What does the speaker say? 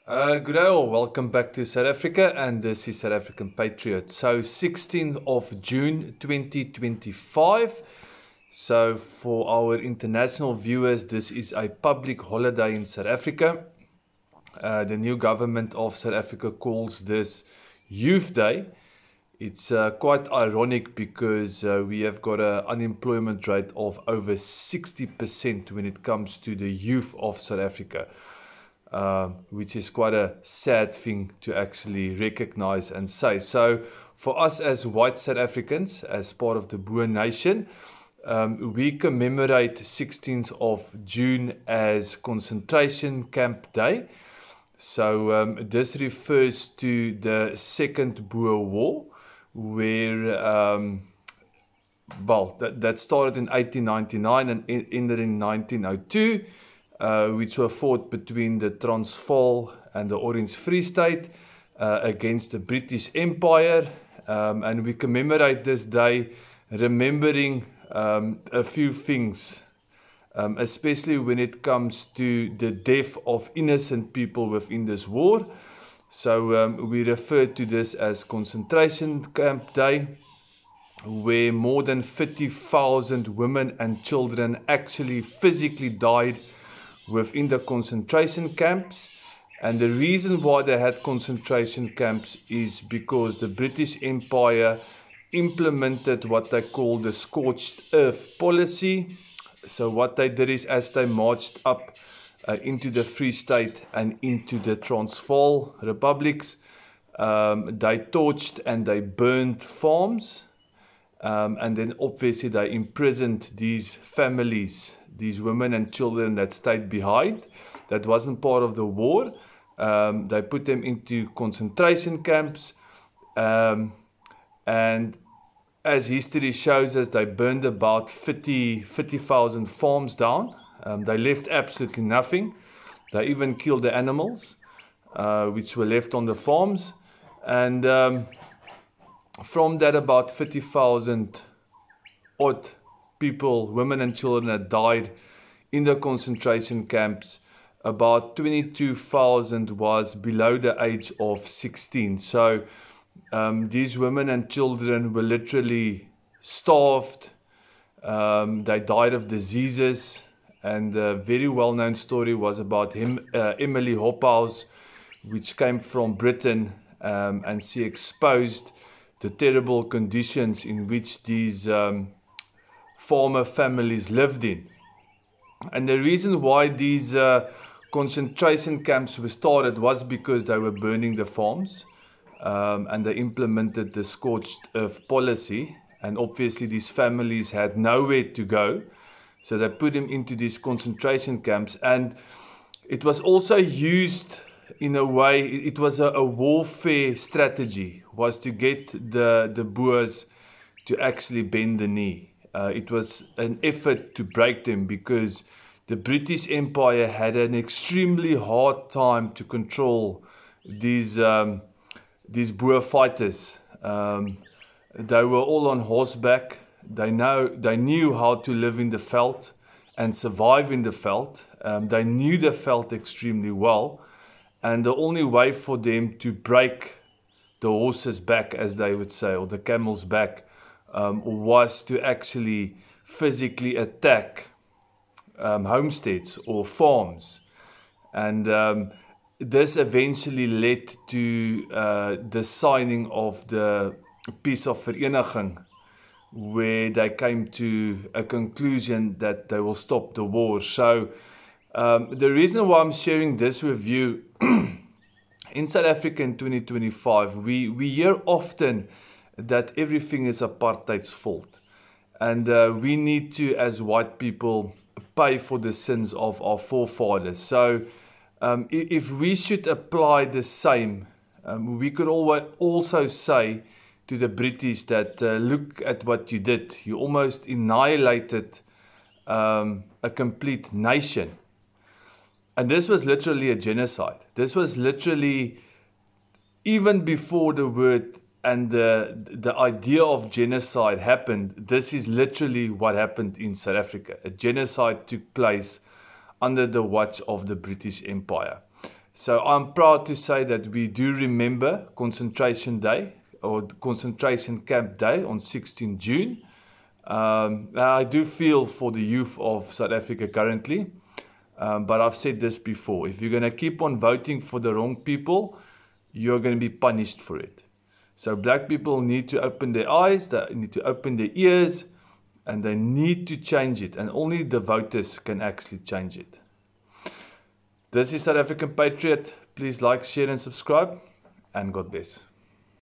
Good day all, welcome back to South Africa, and this is South African Patriot. So 16th of June 2025. So for our international viewers, this is a public holiday in South Africa. The new government of South Africa calls this Youth Day. It's quite ironic because we have got an unemployment rate of over 60% when it comes to the youth of South Africa. Which is quite a sad thing to actually recognize and say. So for us as white South Africans, as part of the Boer Nation, we commemorate 16th of June as Concentration Camp Day. So this refers to the Second Boer War, where that started in 1899 and ended in 1902. Which were fought between the Transvaal and the Orange Free State against the British Empire. And we commemorate this day remembering a few things, especially when it comes to the death of innocent people within this war. So we refer to this as Concentration Camp Day, where more than 50,000 women and children actually physically died within the concentration camps. And the reason why they had concentration camps is because the British Empire implemented what they call the scorched earth policy. So what they did is, as they marched up into the Free State and into the Transvaal republics, they torched and they burned farms, and then obviously they imprisoned these families, these women and children that stayed behind, that wasn't part of the war. They put them into concentration camps, and as history shows us, they burned about 50,000 farms down. They left absolutely nothing. They even killed the animals which were left on the farms, and from that about 50,000 odd people, women and children, that died in the concentration camps. About 22,000 was below the age of 16. So these women and children were literally starved. They died of diseases. And a very well-known story was about Emily Hophouse, which came from Britain, and she exposed the terrible conditions in which these farmer families lived in. And the reason why these concentration camps were started was because they were burning the farms, and they implemented the scorched earth policy, and obviously these families had nowhere to go, so they put them into these concentration camps. And it was also used in a way, it was a warfare strategy, was to get the Boers to actually bend the knee. It was an effort to break them, because the British Empire had an extremely hard time to control these Boer fighters. They were all on horseback. They knew how to live in the veld and survive in the veld. They knew the veld extremely well, and the only way for them to break the horse's back, as they would say, or the camel's back, was to actually physically attack homesteads or farms. And this eventually led to the signing of the Peace of Vereniging, where they came to a conclusion that they will stop the war. So the reason why I'm sharing this with you, in South Africa in 2025, we hear often that everything is apartheid's fault. And we need to, as white people, pay for the sins of our forefathers. So if we should apply the same, we could also say to the British that look at what you did. You almost annihilated a complete nation. And this was literally a genocide. This was literally, even before the word and the idea of genocide happened, this is literally what happened in South Africa. A genocide took place under the watch of the British Empire. So I'm proud to say that we do remember Concentration Day or Concentration Camp Day on 16 June. I do feel for the youth of South Africa currently, but I've said this before, if you're going to keep on voting for the wrong people, you're going to be punished for it. So black people need to open their eyes, they need to open their ears, and they need to change it, and only the voters can actually change it. This is South African Patriot. Please like, share and subscribe, and God bless.